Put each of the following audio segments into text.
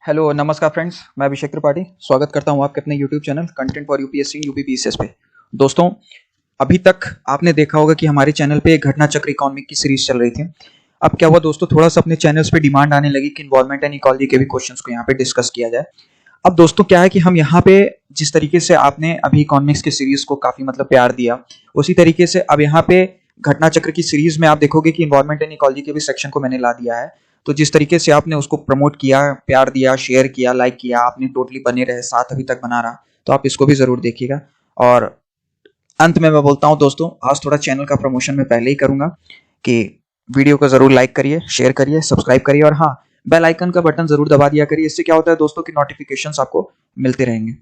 Hello नमस्कार friends, मैं अभिषेक त्रिपाठी स्वागत करता हूं आपके अपने YouTube channel content for UPSC UPPCS पे। दोस्तों, अभी तक आपने देखा होगा कि हमारे चैनल पे एक घटना चक्र इकोनॉमिक की सीरीज चल रही थी। अब क्या हुआ दोस्तों, थोड़ा सा अपने चैनल्स पे डिमांड आने लगी कि इन्वायरमेंट एंड इकोलॉजी के भी क्वेश्चंस को यहाँ पे डिस्कस किया जाए। अब दोस्तों क्या है कि हम यहाँ पे जिस तरीके से आपने अभी इकोनॉमिक्स की सीरीज को काफी प्यार दिया, उसी तरीके से अब यहाँ पे घटना चक्र की सीरीज में आप देखोगे कि इन्वायरमेंट एंड इकोलॉजी के भी सेक्शन को मैंने ला दिया है। तो जिस तरीके से आपने उसको प्रमोट किया, प्यार दिया, शेयर किया, लाइक किया, आपने टोटली बने रहे साथ अभी तक बना रहा, तो आप इसको भी जरूर देखिएगा। और अंत में मैं बोलता हूं दोस्तों, आज थोड़ा चैनल का प्रमोशन मैं पहले ही करूंगा कि वीडियो को जरूर लाइक करिए, शेयर करिए, सब्सक्राइब करिए और हाँ, बेल आइकन का बटन जरूर दबा दिया करिए। इससे क्या होता है दोस्तों कि नोटिफिकेशंस आपको मिलते रहेंगे।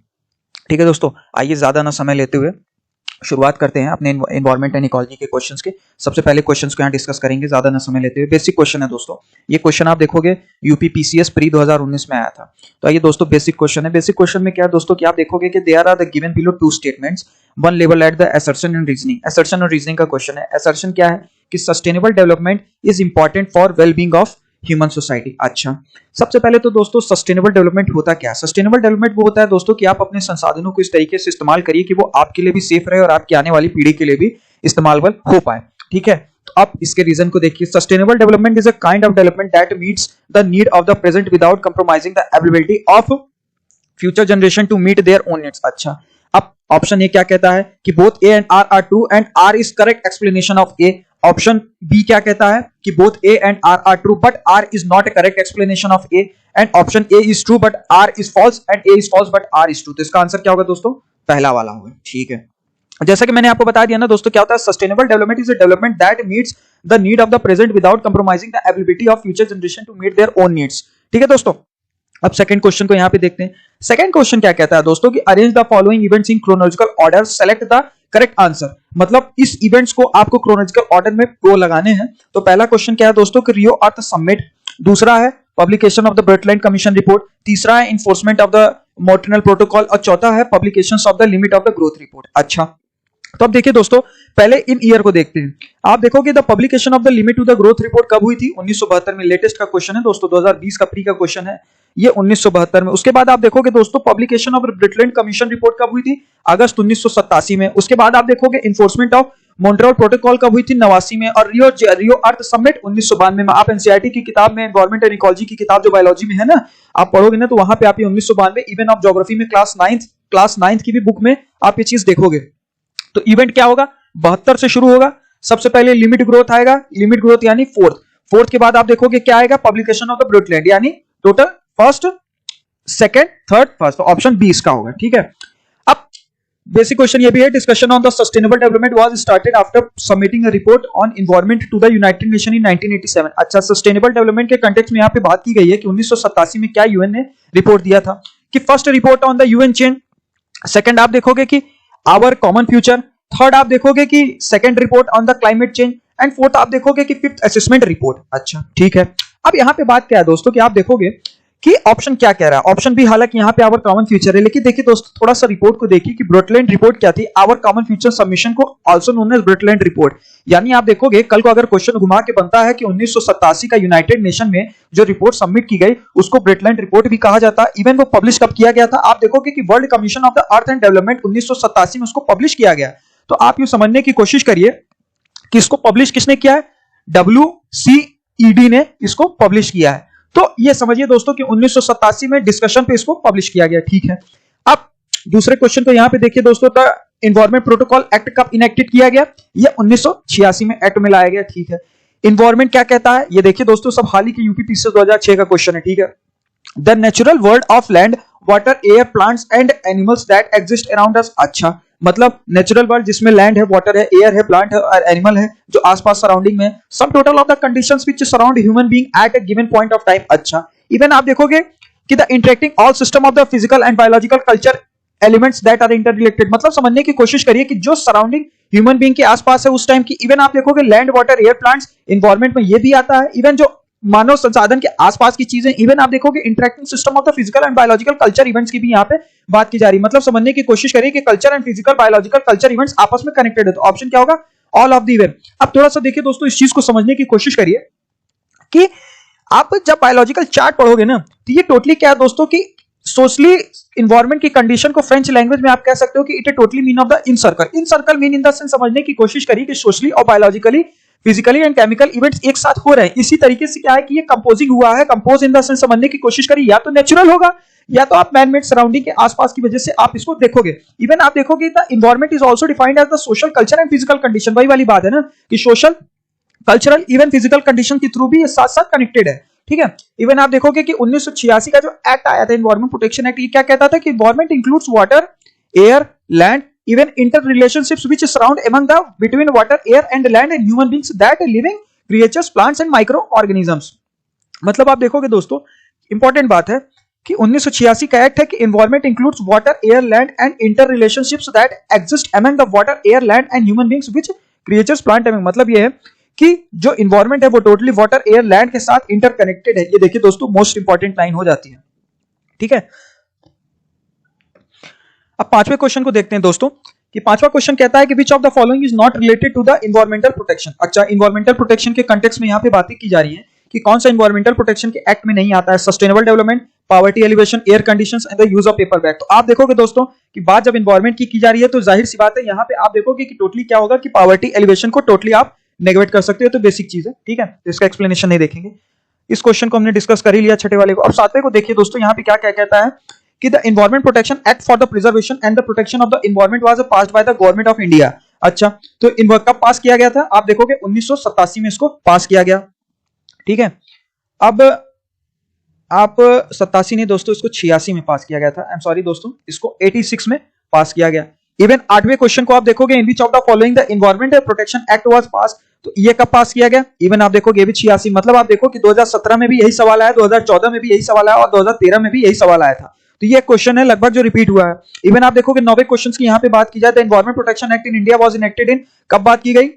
ठीक है दोस्तों, आइए ज्यादा ना समय लेते हुए शुरुआत करते हैं अपने एनवायरमेंट एंड इकोलॉजी के क्वेश्चंस के। सबसे पहले क्वेश्चंस को यहाँ डिस्कस करेंगे ज्यादा ना समय लेते हुए। बेसिक क्वेश्चन है दोस्तों, ये क्वेश्चन आप देखोगे यूपी पीसीएस प्री 2019 में आया था। तो आइए दोस्तों, बेसिक क्वेश्चन है। बेसिक क्वेश्चन में क्या है दोस्तों कि आप देखोगे कि there are the given below two statements, one level at the assertion and reasoning. Assertion और रीजनिंग का क्वेश्चन है। असर्शन क्या है कि sustainable development is important for wellbeing of human society. अच्छा, सबसे पहले तो दोस्तों सस्टेनेबल डेवलपमेंट होता क्या है? सस्टेनेबल डेवलपमेंट वो होता है दोस्तों कि आप अपने संसाधनों को इस तरीके से इस्तेमाल करिए कि वो आपके लिए भी सेफ रहे और आपकी आने वाली पीढ़ी के लिए भी इस्तेमालेबल हो पाए। ठीक है, तो आप इसके रीजन को देखिए। Sustainable development is a kind of development that meets the need of the present without compromising the availability of future generation to meet their own needs. अच्छा, अब ऑप्शन ए क्या कहता है कि both A and R are true and R is correct explanation of A. Option B क्या कहता है कि both A and R are true but R is not a correct explanation of A. And option A is true but R is false and A is false but R is true. तो इसका answer क्या होगा दोस्तों? पहला वाला होगा। ठीक है, जैसा कि मैंने आपको बता दिया ना दोस्तों, क्या होता है sustainable development is a development that meets the need of the present without compromising the ability of future generation to meet their own needs. ठीक है दोस्तों, अब सेकंड क्वेश्चन को यहां पे देखते हैं। सेकंड क्वेश्चन क्या कहता है दोस्तों कि arrange the following events in chronological order, select the correct answer. मतलब इस इवेंट्स को आपको क्रोनोलॉजिकल ऑर्डर में प्रो लगाने हैं। तो पहला क्वेश्चन क्या है दोस्तों कि रियो अर्थ समिट, दूसरा है publication of the Brundtland commission report, तीसरा है enforcement of the Montreal protocol और चौथा है publications of the limit of the growth report. अच्छा, तो अब देखिए दोस्तों, पहले इन ईयर को देखते हैं। आप देखोगे the publication of the limit to the growth report कब हुई थी? 1972 में। लेटेस्ट का क्वेश्चन है दोस्तों, 2020 का प्री का क्वेश्चन है ये, 1972 में। उसके बाद आप देखोगे दोस्तों पब्लिकेशन ऑफ ब्रिटलैंड कमीशन रिपोर्ट कब हुई थी? अगस्त 1987 में। उसके बाद आप देखोगे इन्फोर्समेंट ऑफ मॉन्ट्रियल प्रोटोकॉल कब हुई थी? 89 में। और रियो अर्थ समिट 1992 में। आप एनसीईआरटी की किताब में एनवायरमेंट एंड इकोलॉजी की किताब जो बायोलॉजी में है ना, आप पढ़ोगे ना तो वहां पे आप ये 1992, इवन ऑफ ज्योग्राफी में क्लास 9th की भी बुक में आप ये चीज देखोगे। तो इवेंट क्या होगा? 72 से शुरू होगा। सबसे पहले लिमिट ग्रोथ आएगा, लिमिट ग्रोथ यानी फोर्थ के बाद आप देखोगे क्या आएगा? पब्लिकेशन ऑफ द ब्रटलैंड, यानी total first, second, third, first. Option B इसका होगा। ठीक है, अब बेसिक क्वेश्चन ये भी है, discussion on the sustainable development was started after submitting a report on environment to the United Nation in 1987। अच्छा, सस्टेनेबल डेवलपमेंट के कंटेक्स्ट में यहां पे बात की गई है कि 1987 में क्या यूएन ने रिपोर्ट दिया था कि first report on the UN chain, second आप देखोगे कि आवर कॉमन फ्यूचर, थर्ड आप देखोगे कि second report on the climate change and fourth आप देखोगे कि फिफ्थ असेसमेंट रिपोर्ट। अच्छा, ठीक है, अब यहां पे बात क्या है दोस्तों कि आप देखोगे कि ऑप्शन क्या कह रहा है। ऑप्शन भी हालांकि यहां पे आवर कॉमन फ्यूचर है, लेकिन देखिए दोस्तों थोड़ा सा रिपोर्ट को देखिए कि ब्रटलैंड रिपोर्ट क्या थी। आवर कॉमन फ्यूचर सबमिशन को आल्सो नोन एज ब्रटलैंड रिपोर्ट। यानी आप देखोगे कल को अगर क्वेश्चन घुमा के बनता है कि 1987 का यूनाइटेड नेशन में जो रिपोर्ट सबमिट की गई उसको ब्रटलैंड रिपोर्ट भी कहा जाता है। इवन वो पब्लिश कब किया गया था? आप देखोगे कि world commission of the earth and development 1987 में उसको पब्लिश किया गया। तो आप ये समझने की कोशिश करिए कि इसको पब्लिश किसने किया है? WCED ने इसको पब्लिश किया है। तो ये समझिए दोस्तों कि 1987 में डिस्कशन पे इसको पब्लिश किया गया। ठीक है, अब दूसरे क्वेश्चन को यहां पे देखिए दोस्तों, द एनवायरमेंट प्रोटोकॉल एक्ट कब इनेक्टेड किया गया? ये 1986 में एक्ट में लाया गया। ठीक है, एनवायरमेंट क्या कहता है? ये देखिए दोस्तों, सब हाल ही की यूपीपीसीएस 2006 का क्वेश्चन है। ठीक है, the natural world of land, water, air, plants and animals that exist around us. अच्छा, मतलब नेचुरल वर्ल्ड जिसमें लैंड है, वाटर है, एयर है, प्लांट है और एनिमल है जो आसपास सराउंडिंग में, sum total of the conditions which surround human being at a given point of time. अच्छा, इवन आप देखोगे कि the interacting all system of the physical and biological culture elements that are inter related. मतलब समझने की कोशिश करिए कि जो सराउंडिंग ह्यूमन बीइंग के आसपास है उस टाइम की, इवन आप देखोगे land, water, air, plants, environment में ये भी आता है। इवन जो मानव संसाधन के आसपास की चीजें, इवन आप देखोगे interacting system of the physical and biological culture events की भी यहाँ पे बात की जा रही है। मतलब समझने की कोशिश करिए कि culture and physical biological culture events आपस में कनेक्टेड है। तो ऑप्शन क्या होगा? All of the event. अब थोड़ा सा देखिए दोस्तों, इस चीज को समझने की कोशिश करिए कि आप जब बायोलॉजिकल चार्ट पढ़ोगे ना तो ये टोटली क्या है दोस्तों कि सोशली इन्वायरमेंट की कंडीशन को फ्रेंच लैंग्वेज में आप कह सकते हो कि it totally mean of the in circle. In circle mean in the sense समझने की कोशिश करिए कि सोशली और biologically, physically and chemical events एक साथ हो रहे हैं। इसी तरीके से क्या है कि ये कंपोजिंग हुआ है, कंपोज इन द सेंस समझने की कोशिश करिए, या तो नेचुरल होगा या तो आप मैन मेड सराउंडिंग के आसपास की वजह से आप इसको देखोगे। इवन आप देखोगे the environment is also defined as the social culture and physical condition. वही वाली बात है ना कि social cultural even physical condition के थ्रू भी ये साथ साथ कनेक्टेड है, ठीक है। इवन आप देखोगे कि 1986 का जो एक्ट आया था एनवायरमेंट प्रोटेक्शन एक्ट, ये क्या कहता था कि environment includes water, air, land, even inter relationships which surround among the between water, air and land and human beings that living creatures, plants and micro organisms. मतलब आप देखोगे दोस्तों इंपॉर्टेंट बात है कि 1986 का एक्ट है कि environment includes water, air, land and inter relationships that exist among the water, air, land and human beings which creatures, plant and, मतलब ये है कि जो इन्वायरमेंट है वो टोटली वाटर, एयर, लैंड के साथ इंटरकनेक्टेड है। ये देखिए दोस्तों मोस्ट इंपॉर्टेंट लाइन हो जाती है, ठीक है। अब पांचवें क्वेश्चन को देखते हैं दोस्तों कि पांचवा क्वेश्चन कहता है कि which of the following is not related to the environmental protection. अच्छा, इन्वायरमेंटल प्रोटेक्शन के कंटेक्स्ट में यहां पे बातें की जा रही है कि कौन सा इन्वायरमेंटल प्रोटेक्शन के एक्ट में नहीं आता है। Sustainable development, poverty alleviation, air conditions and the use of paper bag. तो आप देखोगे दोस्तों कि बात जब इन्वायरमेंट की जा रही है तो जाहिर सी बात है यहां पे आप देखोगे कि टोटली क्या होगा कि पॉवर्टी एलिवेशन को टोटली आप नेगेट कर सकते हो, तो बेसिक चीज है, ठीक है। तो इसका एक्सप्लेनेशन नहीं देखेंगे, इस क्वेश्चन को हमने डिस्कस कर ही लिया छठे वाले को। अब सातवें को देखिए दोस्तों, यहाँ पे क्या क्या कहता है कि the environment protection act for the preservation and the protection of the environment was passed by the government of India. अच्छा, तो कब पास किया गया था? आप देखोगे 1987 में इसको पास किया गया, ठीक है। अब आप 87 नहीं दोस्तों, इसको 86 में पास किया गया था। आई एम सॉरी दोस्तों, इसको 86 में पास किया गया। इवन आठवें क्वेश्चन को आप देखोगे in which of the following the environment protection act was pass, तो ये कब पास किया गया? इवन आप देखोगे ये भी 86, मतलब आप देखो कि 2017 में भी यही सवाल आया, 2014 में भी यही सवाल आया और 2013 में भी यही सवाल आया था। तो ये क्वेश्चन है लगभग जो रिपीट हुआ है। इवन आप देखोगे 9वें क्वेश्चन की यहाँ पे बात की जाए तो environment protection act in India was enacted इन, कब बात की गई?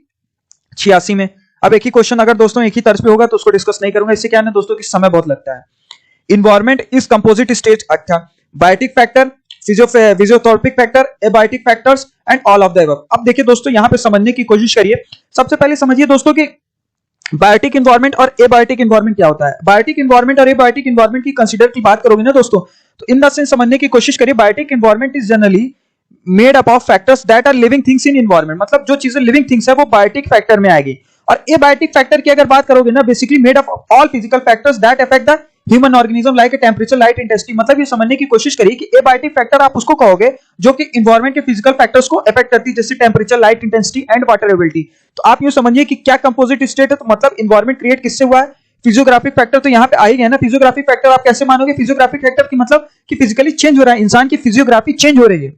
86 में। अब एक ही क्वेश्चन अगर दोस्तों एक ही तर्ज पे होगा तो उसको डिस्कस नहीं करूंगा, इससे क्या है ना दोस्तों कि समय बहुत लगता है। इन्वायरमेंट इज कंपोजिट स्टेट, अच्छा, biotic factor, physiotherapic factor, abiotic factors and all of the above. अब देखिए दोस्तों यहां पे समझने की कोशिश करिए। सबसे पहले समझिए दोस्तों कि बायोटिक इन्वायरमेंट और एबायोटिक इन्वायरमेंट क्या होता है। बायोटिक इन्वायरमेंट और एबायोटिक इन्वायरमेंट की कंसीडर की बात करोगे ना दोस्तों, तो इन द सेंस समझने की कोशिश करिए। Biotic environment is generally made up of factors that are living things in environment, मतलब जो चीजें लिविंग थिंग्स है वो बायोटिक फैक्टर में आएगी। और एबायोटिक फैक्टर की अगर बात करोगे ना, basically made up of all physical factors that affect the human organism like temperature, light, intensity. मतलब ये समझने की कोशिश करिए कि एबायोटिक फैक्टर आप उसको कहोगे जो कि इन्वायरमेंट के फिजिकल फैक्टर्स को अफेक्ट करती है, जैसे temperature, light, intensity and water availability. तो आप यूं समझिए कि क्या कंपोजिट स्टेट है, तो मतलब इन्वायरमेंट क्रिएट किससे हुआ है? फिजियोग्राफिक फैक्टर तो यहाँ पे आ ही गया ना। फिजियोग्राफिक फैक्टर आप कैसे मानोगे? फिजियोग्राफिक फैक्टर की मतलब कि फिजिकली चेंज हो रहा है, इंसान की फिजियोग्राफी चेंज हो रही है।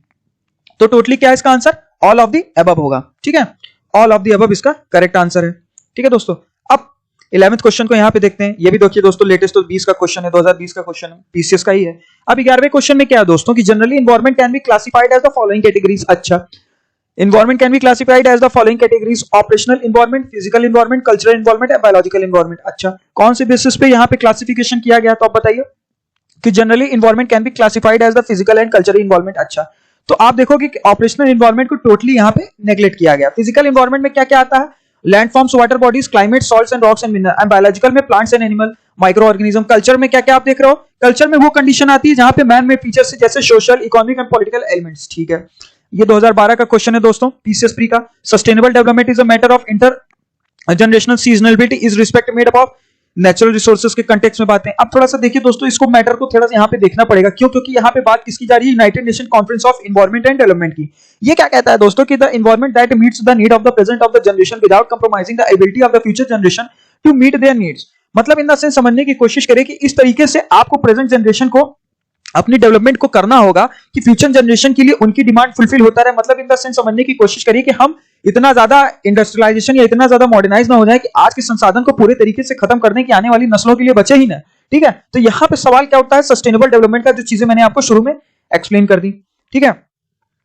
तो टोटली क्या है इसका answer? All of the above होगा, ठीक है। ऑल ऑफ द अबव इसका करेक्ट आंसर है, ठीक है दोस्तों। अब 11वें क्वेश्चन को यहां पे देखते हैं। ये भी देखिए दोस्तों लेटेस्ट तो 20 का क्वेश्चन है, 2020 का क्वेश्चन है, पीसीएस का ही है। अब 11वें क्वेश्चन में क्या है दोस्तों कि generally environment can be classified as the following categories. अच्छा, environment can be classified as the following categories: operational environment, physical environment, cultural environment and biological environment. अच्छा, कौन से बेसिस पे यहाँ पे क्लासिफिकेशन किया गया, तो आप बताइए कि generally environment can be classified as the physical and cultural environment. अच्छा, तो आप देखोगे कि ऑपरेशनल एनवायरमेंट को टोटली यहाँ पे नेग्लेक्ट किया गया। फिजिकल एनवायरमेंट में क्या क्या आता है? Landforms, water bodies, climate, salts and rocks and mineral. And biological में plants and animal, micro organism. Culture में क्या क्या आप देख रहे हो? कल्चर में वो कंडीशन आती है जहां पे मैन मेड फीचर्स से जैसे social, economic and political elements, ठीक है। ये 2012 का क्वेश्चन है दोस्तों, पीसीएस प्री का। Sustainable development is a matter of inter generational seasonality is respect made up of natural resources के कंटेक्स्ट में बातें। अब थोड़ा सा देखिए दोस्तों, इसको मैटर को थोड़ा सा यहाँ पे देखना पड़ेगा। क्यों? क्योंकि यहाँ पे बात किसकी जा रही है? United Nation conference of environment and development की। ये क्या कहता है दोस्तों कि the environment that meets the need of the present of the generation without compromising the ability of the future generation to meet their needs. मतलब in the sense समझने की कोशिश करें कि इस तरीके से आपको प्रेजेंट जनरेशन को अपनी डेवलपमेंट को करना होगा कि फ्यूचर जनरेशन के लिए उनकी डिमांड फुलफिल होता रहे। मतलब इन द सेंस समझने की कोशिश करिए कि हम इतना ज्यादा इंडस्ट्रियलाइजेशन या इतना ज्यादा मॉडर्नाइज ना हो जाए कि आज के संसाधन को पूरे तरीके से खत्म करने की आने वाली नस्लों के लिए बचे ही ना, ठीक है। तो यहाँ पे सवाल क्या उठता है? सस्टेनेबल डेवलपमेंट का, जो चीजें मैंने आपको शुरू में एक्सप्लेन कर दी, ठीक है।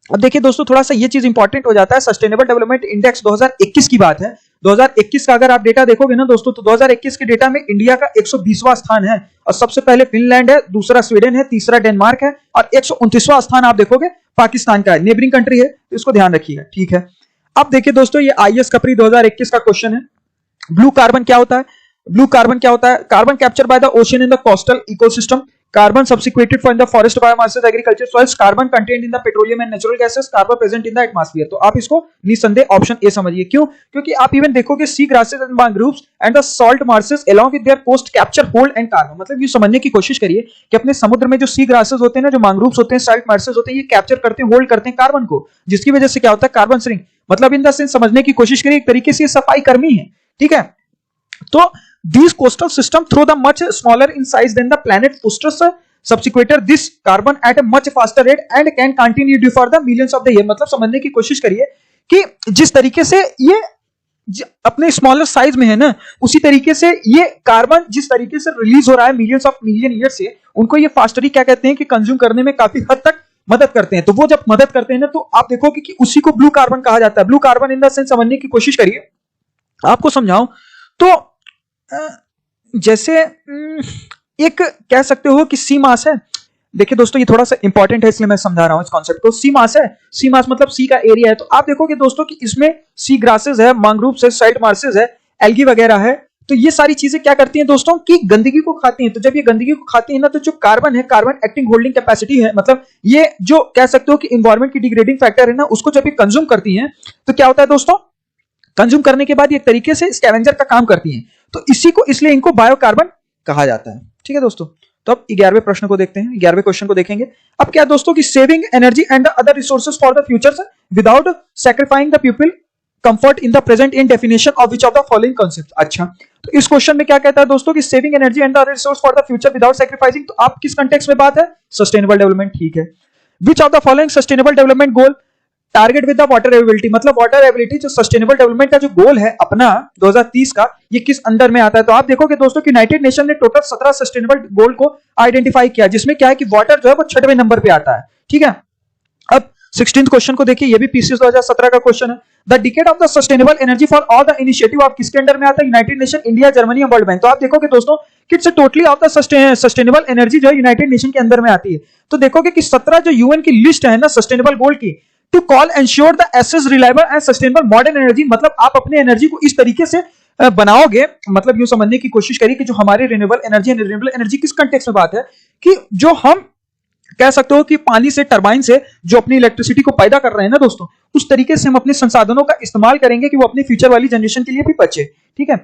अब देखिए दोस्तों थोड़ा सा ये चीज इंपॉर्टेंट हो जाता है। सस्टेनेबल डेवलपमेंट इंडेक्स 2021 की बात है। 2021 का अगर आप डेटा देखोगे ना दोस्तों, तो 2021 के डेटा में इंडिया का 120वां स्थान है और सबसे पहले फिनलैंड है, दूसरा स्वीडन है, तीसरा डेनमार्क है और 129वां स्थान आप देखोगे पाकिस्तान का है, नेबरिंग कंट्री है, तो इसको ध्यान रखिएगा, ठीक है। अब देखिए दोस्तों ये आईएएस कपरी 2021 का क्वेश्चन है। ब्लू कार्बन क्या होता है? ब्लू कार्बन क्या होता है? Carbon capture by the ocean in the coastal ecosystem, carbon sequestered from the forest biomasses agriculture soils, carbon contained in the petroleum and natural gases, carbon present in the atmosphere. तो आप इसको निसंदेह option A समझिए। क्यों? क्योंकि आप even देखोगे sea grasses and mangroves and the salt marshes along with their coast capture hold and carbon. मतलब ये समझने की कोशिश करिए कि अपने समुद्र में जो सी ग्रासेस होते हैं ना, जो मैंग्रोव्स होते हैं, सॉल्ट मार्सेस होते हैं, ये कैप्चर करते हैं, होल्ड करते हैं कार्बन को, जिसकी वजह से क्या होता है? Carbon sink. मतलब इन द सेंस समझने की कोशिश करिए, एक तरीके से सफाई कर्मी है, ठीक है। तो these coastal system through the much smaller in size than the planet fosters subsequated this carbon at a much faster rate and can continue for the millions of the year। मतलब समझने की कोशिश करिए कि जिस तरीके से ये अपने स्मॉलर साइज में है ना, उसी तरीके से ये कार्बन जिस तरीके से रिलीज हो रहा है मिलियंस ऑफ मिलियन ईयर से, उनको ये फास्टली क्या कहते हैं कि कंज्यूम करने में काफी हद तक मदद करते हैं। तो वो जब मदद करते हैं ना, तो आप देखोगे कि उसी को ब्लू कार्बन कहा जाता है। Blue carbon in the sense समझने की कोशिश करिए, आपको समझाऊं तो जैसे एक कह सकते हो कि सी मास है। देखिए दोस्तों, ये थोड़ा सा इंपॉर्टेंट है इसलिए मैं समझा रहा हूं इस कॉन्सेप्ट को। सी मास है, सी मास मतलब सी का एरिया है। तो आप देखोगे दोस्तों कि इसमें सी ग्रासेस है, मैंग्रोव्स है, सॉल्ट मार्सेस है, एल्गी वगैरह है। तो ये सारी चीजें क्या करती हैं दोस्तों कि गंदगी को खाती हैं। तो जब ये गंदगी को खाती है ना, तो जो कार्बन है, कार्बन एक्टिंग होल्डिंग कैपेसिटी है, मतलब ये जो कह सकते हो कि इन्वायरमेंट की डिग्रेडिंग फैक्टर है ना, उसको जब ये कंज्यूम करती है तो क्या होता है दोस्तों? कंज्यूम करने के बाद ये एक तरीके से स्कैवेंजर का काम करती हैं। तो इसी को इसलिए इनको बायोकार्बन कहा जाता है, ठीक है दोस्तों। तो अब 11वें प्रश्न को देखते हैं, 11वें क्वेश्चन को देखेंगे। अब क्या दोस्तों कि saving energy and the other resources for the future without sacrificing the people comfort in the present in definition of which of the following concept. अच्छा, तो इस क्वेश्चन में क्या कहता है दोस्तों कि saving energy and the other resource for the future without sacrificing. तो आप किस कंटेक्स्ट में बात है? सस्टेनेबल डेवलपमेंट, ठीक है। Which of the following sustainable development goal target with the water availability. मतलब वाटर अवेलेबिलिटी जो सस्टेनेबल डेवलपमेंट का जो गोल है अपना 2030 का, ये किस अंदर में आता है? तो आप देखोगे दोस्तों कि यूनाइटेड नेशन ने टोटल 17 सस्टेनेबल गोल को आइडेंटिफाई किया, जिसमें क्या है कि वाटर जो है वो 6वें नंबर पे आता है, ठीक है। अब 16th क्वेश्चन को देखिए, ये भी पीसीएस 2017 का क्वेश्चन है। The decade of the sustainable energy for all the initiative of किसके अंडर में आता है? यूनाइटेड नेशन, इंडिया, जर्मनी और वर्ल्ड बैंक। तो आप देखोगे दोस्तों कि it's totally off the sustainable energy जो है यूनाइटेड नेशन के अंदर में आती है। तो देखोगे कि 17 जो यूएन की लिस्ट है ना सस्टेनेबल गोल की, to call ensure the access reliable and sustainable modern energy. मतलब आप अपने एनर्जी को इस तरीके से बनाओगे, मतलब यूं समझने की कोशिश करिए कि जो हमारे रिन्यूएबल एनर्जी, रिन्यूएबल एनर्जी किस कंटेक्स्ट में बात है कि जो हम कह सकते हो कि पानी से, टरबाइन से जो अपनी इलेक्ट्रिसिटी को पैदा कर रहे हैं ना दोस्तों, उस तरीके से हम अपने संसाधनों का इस्तेमाल करेंगे कि वो अपनी फ्यूचर वाली जनरेशन के लिए भी बचे, ठीक है।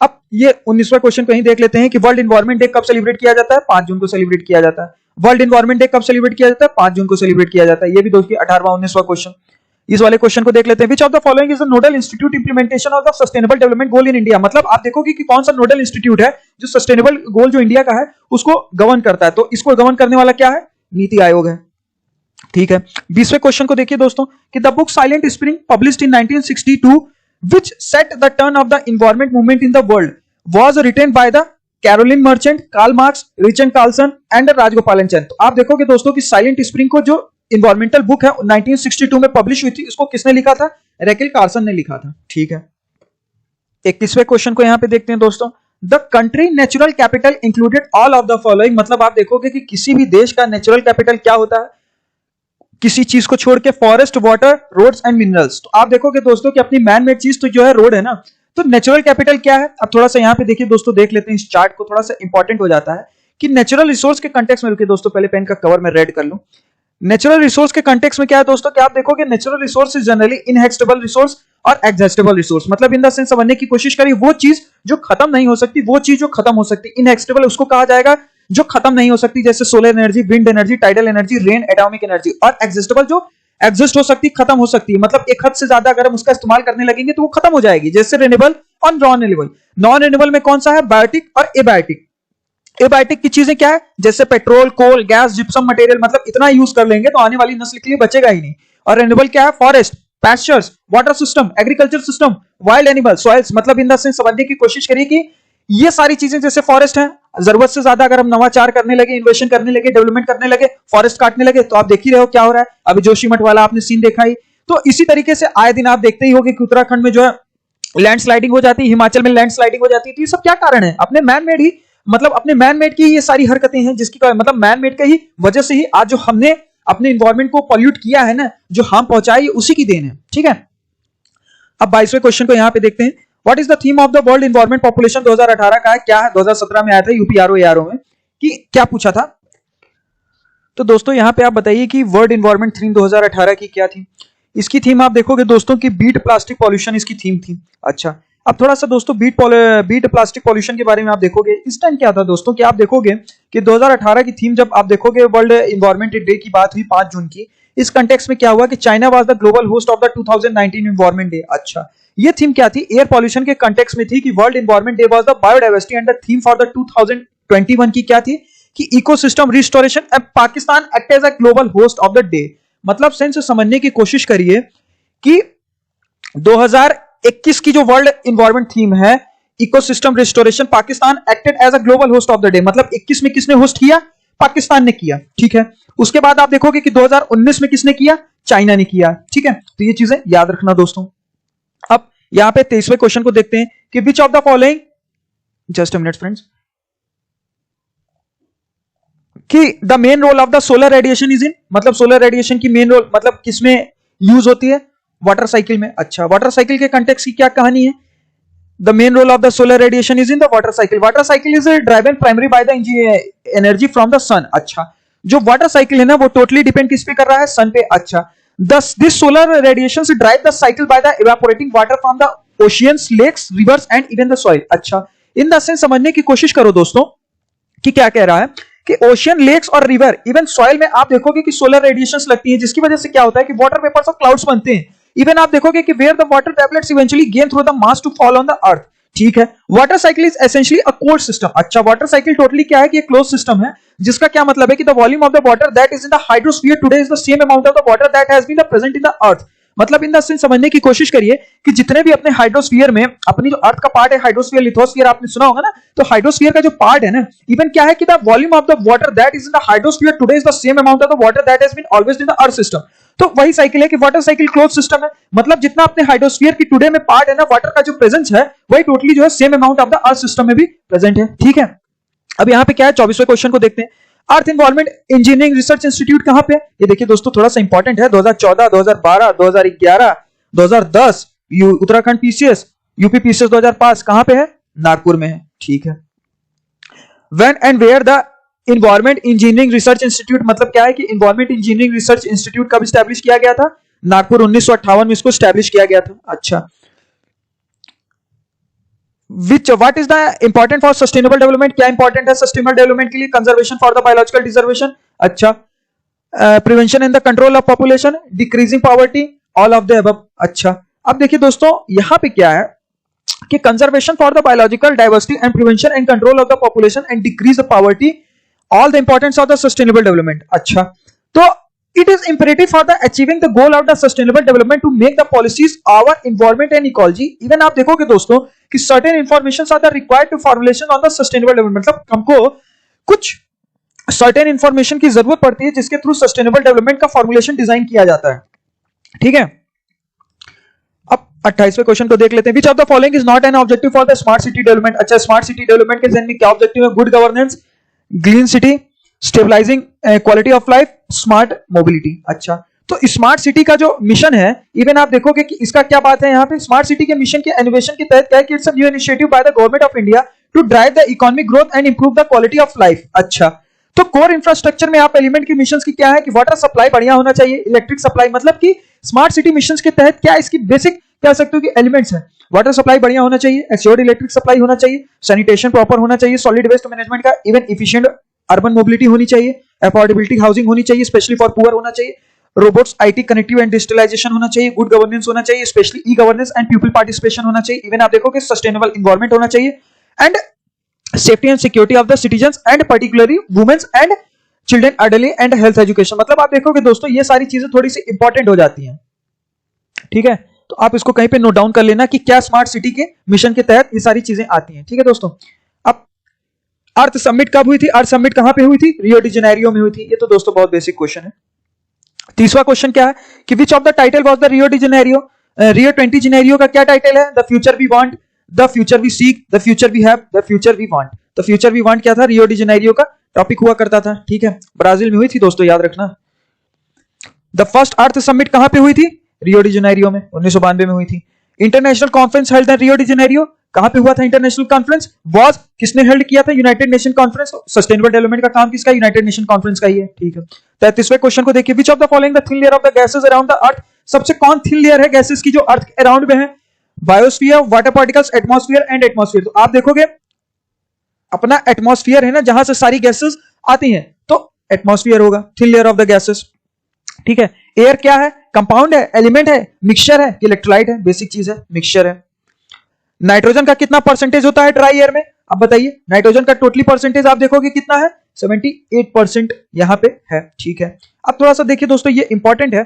अब ये 19वां क्वेश्चन को ही देख लेते हैं कि वर्ल्ड एनवायरनमेंट डे कब सेलिब्रेट किया जाता है? 5 जून को सेलिब्रेट किया जाता है। वर्ल्ड एनवायरनमेंट डे कब सेलिब्रेट किया जाता है? 5 जून को सेलिब्रेट किया जाता है। ये भी दोस्तों 18वां 19वां क्वेश्चन। इस वाले क्वेश्चन को देख लेते हैं। विच of the following is the nodal institute implementation of the sustainable development goal in India. मतलब आप देखोगे कि कौन सा नोडल इंस्टीट्यूट है जो सस्टेनेबल गोल जो इंडिया का है उसको गवर्न करता है। तो इसको गवर्न करने वाला क्या है? नीति आयोग है, ठीक है। 20वें क्वेश्चन को देखिए दोस्तों कि the book silent spring published in 1962 which set the turn of the environment movement in the world was written by the Carolyn Merchant, Karl Marx, Richard Carlson and Rajagopalan Chand. तो आप देखोगे दोस्तों कि साइलेंट स्प्रिंग को जो इन्वायरमेंटल बुक है 1962 में publish हुई थी, इसको किसने लिखा था? रेकेल कार्सन ने लिखा था, ठीक है। 21वें क्वेश्चन को यहां पे देखते हैं दोस्तों। The country natural capital included all of the following. मतलब आप देखोगे कि किसी भी देश का नेचुरल कैपिटल क्या होता है? किसी चीज को छोड़ के forest, water, roads and minerals. तो आप देखोगे दोस्तों कि अपनी मैन मेड चीज तो जो है रोड है ना, तो नेचुरल कैपिटल क्या है? अब थोड़ा सा यहाँ पे देखिए दोस्तों, देख लेते हैं इस चार्ट को, थोड़ा सा इंपॉर्टेंट हो जाता है कि नेचुरल रिसोर्स के कंटेक्स्ट में। रुकिए दोस्तों, पहले पेन का कवर में रेड कर लूं। नेचुरल रिसोर्स के कंटेक्स्ट में क्या है दोस्तों कि आप देखोगे natural resource is generally inaccessible resource और एक्सेसिबल रिसोर्स। मतलब इन द सेंस समझने की कोशिश करिए, वो चीज जो खत्म नहीं हो सकती, वो चीज जो खत्म हो सकती। इनएक्सेसिबल उसको कहा जाएगा जो खत्म नहीं हो सकती, जैसे solar energy, wind energy, tidal energy, rain, atomic energy. और एक्सेसिबल जो एग्जिस्ट हो सकती, खत्म हो सकती है, मतलब एक हद से ज्यादा अगर हम उसका इस्तेमाल करने लगेंगे तो वो खत्म हो जाएगी, जैसे रिन्यूएबल और नॉन रिन्यूएबल। नॉन रिन्यूएबल में कौन सा है? बायोटिक और एबायोटिक। एबायोटिक की चीजें क्या है? जैसे पेट्रोल, कोल, गैस, जिप्सम मटेरियल, मतलब इतना यूज कर लेंगे तो आने वाली नस्ल के लिए बचेगा ही नहीं। और रिन्यूएबल क्या है? Forest, pastures, water system, agriculture system, wild animal, soils. मतलब इन द सेंस समझने की कोशिश करिए कि ये सारी चीजें, जैसे फॉरेस्ट है, जरूरत से ज्यादा अगर हम नवाचार करने लगे, इन्वेशन करने लगे, डेवलपमेंट करने लगे, फॉरेस्ट काटने लगे, तो आप देख ही रहे हो क्या हो रहा है। अभी जोशीमठ वाला आपने सीन देखा ही। तो इसी तरीके से आए दिन आप देखते ही होंगे कि उत्तराखंड में जो है लैंडस्लाइडिंग हो जाती है, हिमाचल में लैंडस्लाइडिंग हो जाती है। तो ये सब क्या कारण है? अपने मैन मेड ही, मतलब अपने मैन मेड की ये सारी हरकतें हैं, जिसकी मतलब मैन मेड के ही वजह से ही आज जो हमने अपने इन्वायरमेंट को पॉल्यूट किया है ना, जो हार्म पहुंचाई, उसी की देन है, ठीक है। अब 22वें क्वेश्चन को यहां पे देखते हैं। What is the theme of the world environment population 2018 का है, क्या है? 2017 में आया था यूपीआरओ एआरओ में, कि क्या पूछा था? तो दोस्तों यहां पे आप बताइए कि वर्ल्ड एनवायरमेंट थीम 2018 की क्या थी? इसकी थीम आप देखोगे दोस्तों कि बीट प्लास्टिक पॉल्यूशन इसकी थीम थी। अच्छा, अब थोड़ा सा दोस्तों बीट प्लास्टिक पॉल्यूशन के बारे में आप देखोगे। इस टाइम क्या था दोस्तों कि आप देखोगे कि 2018 की थीम, जब आप देखोगे वर्ल्ड एनवायरमेंट डे की बात हुई 5 जून की, इस कंटेक्स्ट में क्या हुआ कि China was the global host of the 2019 environment day. अच्छा, ये थीम क्या थी? एयर पॉल्यूशन के कंटेक्स्ट में थी कि world environment day was the biodiversity and the theme for the 2021 की क्या थी कि ecosystem restoration and Pakistan act as a global host of the day. मतलब सेंस समझने की कोशिश करिए कि 2021 की जो वर्ल्ड एनवायरमेंट थीम है ecosystem restoration, Pakistan acted as a global host of the day, मतलब 21 में किसने होस्ट किया? पाकिस्तान ने किया। ठीक है, उसके बाद आप देखोगे कि 2019 में किसने किया? चाइना ने किया। ठीक है, तो ये चीजें याद रखना दोस्तों। अब यहां पे 23वें क्वेश्चन को देखते हैं कि which of the following, just a minute friends, कि the main role of the solar radiation is in, मतलब सोलर रेडिएशन की मेन रोल मतलब किसमें यूज होती है? वाटर साइकिल में। अच्छा, वाटर साइकिल के कंटेक्स्ट की क्या कहानी है? The main role of the solar radiation is in the water cycle. Water cycle is driven primary by the energy from the sun. अच्छा, जो वाटर साइकिल है ना वो टोटली डिपेंड किस पे कर रहा है? सन पे। अच्छा, दिस सोलर रेडिएशन से drive the cycle by the evaporating water from the oceans, lakes, rivers and even the soil. अच्छा, इन द सेंस समझने की कोशिश करो दोस्तों कि क्या कह रहा है कि ओशियन, लेक्स और रिवर, इवन सॉइल में आप देखोगे कि सोलर रेडिएशंस लगती हैं, जिसकी वजह से क्या होता है कि वाटर वेपर्स और क्लाउड्स बनते हैं। इवन आप देखोगे कि where the water tablets eventually gain through the mass to fall on the earth. ठीक है, water cycle is essentially a closed system. अच्छा, वाटर साइकिल टोटली क्या है कि एक क्लोज सिस्टम है, जिसका क्या मतलब है कि the volume of the water that is in the hydrosphere today is the same amount of the water that has been present in the earth. मतलब इन द सेंस समझने की कोशिश करिए कि जितने भी अपने हाइड्रोस्फीयर में, अपनी जो अर्थ का पार्ट है हाइड्रोस्फीयर, लिथोस्फीयर आपने सुना होगा ना, तो हाइड्रोस्फीयर का जो पार्ट है ना, इवन क्या है कि the volume of the water that is in the hydrosphere today is the same amount of the water that has been always in the earth system. तो वही साइकिल है कि वाटर साइकिल क्लोज सिस्टम है, मतलब जितना अपने hydrosphere की today में पार्ट है ना, वाटर का जो प्रेजेंस है वही टोटली जो है same amount of the earth system में भी प्रेजेंट है। ठीक है, अब यहां पे क्या है, 24वें क्वेश्चन को देखते हैं। अर्थ एनवायरमेंट इंजीनियरिंग रिसर्च इंस्टीट्यूट कहां पे है? ये देखिए दोस्तों, थोड़ा सा इंपॉर्टेंट है। 2014, 2012, 2011, 2010 उत्तराखंड पीसीएस, यूपी पीसीएस 2005 कहां पे है? नागपुर में है। ठीक है, when and where the environment engineering research institute, मतलब क्या है कि एनवायरमेंट इंजीनियरिंग रिसर्च इंस्टीट्यूट कब स्टैब्लिश किया गया था? नागपुर 1958 में इसको स्टैब्लिश किया गया था। अच्छा, what is the important for sustainable development, क्या इंपॉर्टेंट है सस्टेनेबल डेवलपमेंट के लिए? Conservation for the biological diversity. अच्छा, prevention and the control of population, decreasing poverty, all of the above. अच्छा, अब देखिए दोस्तों यहां पे क्या है कि conservation for the biological diversity and prevention and control of the population and decrease the poverty, all the importance of the sustainable development. अच्छा, तो it is imperative for the achieving the goal of the sustainable development to make the policies our environment and ecology। even आप देखोगे दोस्तों कि certain informations are the required to formulation on the sustainable development, मतलब हमको कुछ certain information की जरूरत पड़ती है जिसके थ्रू sustainable development का फॉर्मुलेशन डिजाइन किया जाता है। ठीक है, अब 28वें क्वेश्चन को देख लेते हैं। which of the following is not an objective for the smart city development। अच्छा, स्मार्ट सिटी डेवलपमेंट के जन में क्या ऑब्जेक्टिव है? Good governance, green city, stabilising quality of life, smart mobility. अच्छा, तो स्मार्ट सिटी का जो मिशन है, इवन आप देखोगे कि इसका क्या बात है यहाँ पे, स्मार्ट सिटी के मिशन के इनोवेशन के तहत क्या है कि it's a new initiative by the government of India to drive the economic growth and improve the quality of life. अच्छा, तो कोर इंफ्रास्ट्रक्चर में आप एलिमेंट की मिशन की क्या है कि वाटर सप्लाई बढ़िया होना चाहिए, इलेक्ट्रिक सप्लाई, मतलब कि स्मार्ट सिटी मिशन के तहत क्या इसकी बेसिक कह सकते हो कि एलिमेंट्स है, वाटर सप्लाई बढ़िया होना चाहिए, एश्योर्ड इलेक्ट्रिक सप्लाई होना चाहिए, सैनिटेशन प्रॉपर होना चाहिए, सॉलिड वेस्ट मैनेजमेंट का, इवन इफिशिएंट अर्बन मोबिलिटी होनी चाहिए, अफोर्डेबिलिटी हाउसिंग होनी चाहिए स्पेशली फॉर पुअर होना चाहिए, robots, IT, connective and digitalisation होना चाहिए, गुड गवर्नेंस होना चाहिए specially e governance and people participation होना चाहिए, इवन आप देखोगे सस्टेनेबल एनवायरनमेंट होना चाहिए, and safety and security of the citizens and particularly womens and children, orderly and health education. मतलब आप देखोगे दोस्तों ये सारी चीजें थोड़ी सी इंपॉर्टेंट हो जाती हैं। ठीक है, तो आप इसको कहीं पे नोट डाउन कर लेना कि क्या स्मार्ट सिटी के मिशन के तहत ये सारी चीजें आती हैं। ठीक है दोस्तों, अब अर्थ समिट कब हुई थी? अर्थ समिट कहां पे हुई थी? रियो डी जेनेरियो में हुई थी। ये तो दोस्तों बहुत बेसिक क्वेश्चन है। 30वां क्वेश्चन क्या है कि which of the title was the Rio de Janeiro? Rio 20 Janeiro का क्या टाइटल है? The future we want, the future we seek, the future we have, the future we want. The future we want क्या था? Rio de Janeiro का topic हुआ करता था। ठीक है, ब्राजील में हुई थी दोस्तों, याद रखना। द फर्स्ट अर्थ समिट कहां पे हुई थी? रियो डी जेनेरियो में 1992 में हुई थी। International conference held in Rio de Janeiro, कहां पे हुआ था इंटरनेशनल कॉन्फ्रेंस? वॉज किसने हेल्ड किया था? United Nation conference. Sustainable development का काम किसका? यूनाइटेड नेशन कॉन्फ्रेंस का ही है, ठीक है। 33वें क्वेश्चन को देखिए, which of the following the thin layer of the gases around the earth, सबसे कौन थिन लेयर है गैसेस की जो अर्थ के अराउंड में है? Biosphere, water particles, atmosphere and atmosphere. तो आप देखोगे अपना एटमॉस्फेयर है ना, जहां से सारी गैसेस आती हैं, तो एटमॉस्फेयर होगा thin layer of the gases, ठीक है। एयर क्या है? कंपाउंड है, एलिमेंट है, मिक्सचर है, इलेक्ट्रोलाइट है? बेसिक चीज है, मिक्सचर है। नाइट्रोजन का कितना परसेंटेज होता है ड्राई एयर में? अब बताइए, नाइट्रोजन का टोटली परसेंटेज आप देखोगे कितना है? 78% यहां पे है, ठीक है। अब थोड़ा सा देखिए दोस्तों, ये इंपॉर्टेंट है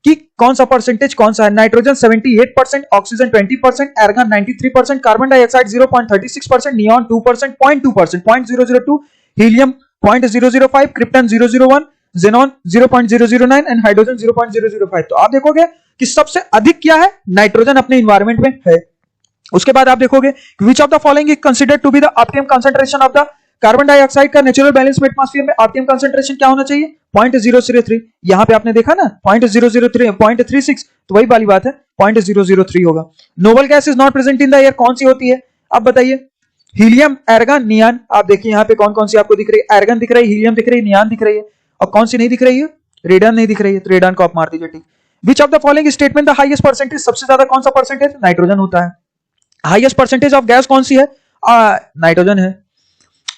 कि कौन सा परसेंटेज कौन सा है। Nitrogen 78%, oxygen 20%, argan 93%, carbon dioxide 0.36%, neon 2%, 0.2%, 0.002, helium 0.005, krypton 001, xenon 0.009 and hydrogen 0.005। तो आप देखोगे कि सबसे अधिक क्या है? नाइट्रोजन अपने इन्वायरमेंट में है। उसके बाद आप देखोगे which of the following is considered to be the optimum concentration of the carbon dioxide का नेचुरल बैलेंस में एटमॉस्फेयर में ऑप्टिमम कंसंट्रेशन क्या होना चाहिए? 0.003। यहां पे आपने देखा ना 0.003, 0.36, तो वही वाली बात है, 0.003 होगा। Noble gas is not present in the air, कौन सी होती है? अब बताइए, हीलियम, एर्गन, नियान। आप देखिए यहां पे कौन कौन सी आपको दिख रही है? एर्गन दिख रही है, हीलियम दिख रही है, नियान दिख रही है, और कौन सी नहीं दिख रही है? रेडन नहीं दिख रही है, तो रेडन को आप मार दीजिए, ठीक। विच of the following statement the highest percentage, सबसे ज्यादा कौन सा परसेंटेज? नाइट्रोजन होता है। हाईएस्ट परसेंटेज ऑफ गैस कौन सी है? नाइट्रोजन है।